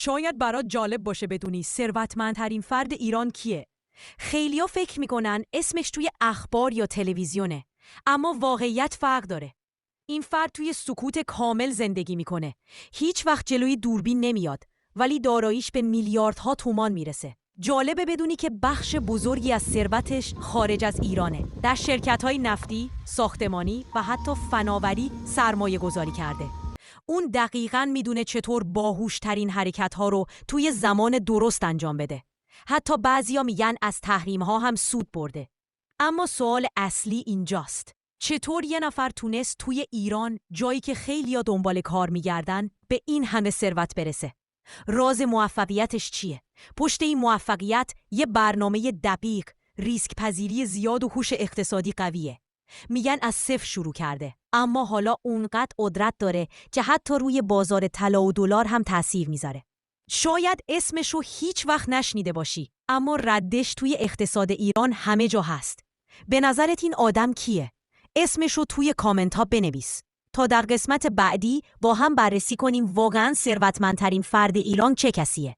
شاید برات جالب باشه بدونی ثروتمندترین فرد ایران کیه. خیلیا فکر میکنن اسمش توی اخبار یا تلویزیونه، اما واقعیت فرق داره. این فرد توی سکوت کامل زندگی میکنه. هیچ وقت جلوی دوربین نمیاد، ولی داراییش به میلیاردها تومان میرسه. جالبه بدونی که بخش بزرگی از ثروتش خارج از ایرانه. در شرکت‌های نفتی، ساختمانی و حتی فناوری سرمایه گذاری کرده. اون دقیقاً میدونه چطور باهوشترین حرکت‌ها رو توی زمان درست انجام بده. حتی بعضیا میگن از تحریم‌ها هم سود برده. اما سوال اصلی اینجاست. چطور یه نفر تونست توی ایران، جایی که خیلیا دنبال کار میگردن، به این همه ثروت برسه؟ راز موفقیتش چیه؟ پشت این موفقیت یه برنامه دقیق، ریسک پذیری زیاد و هوش اقتصادی قویه. میگن از صفر شروع کرده، اما حالا اونقدر قدرت داره که حتی روی بازار طلا و دلار هم تأثیر میذاره. شاید اسمشو هیچ وقت نشنیده باشی، اما ردش توی اقتصاد ایران همه جا هست. به نظرت این آدم کیه؟ اسمشو توی کامنت ها بنویس تا در قسمت بعدی با هم بررسی کنیم واقعاً ثروتمندترین فرد ایران چه کسیه.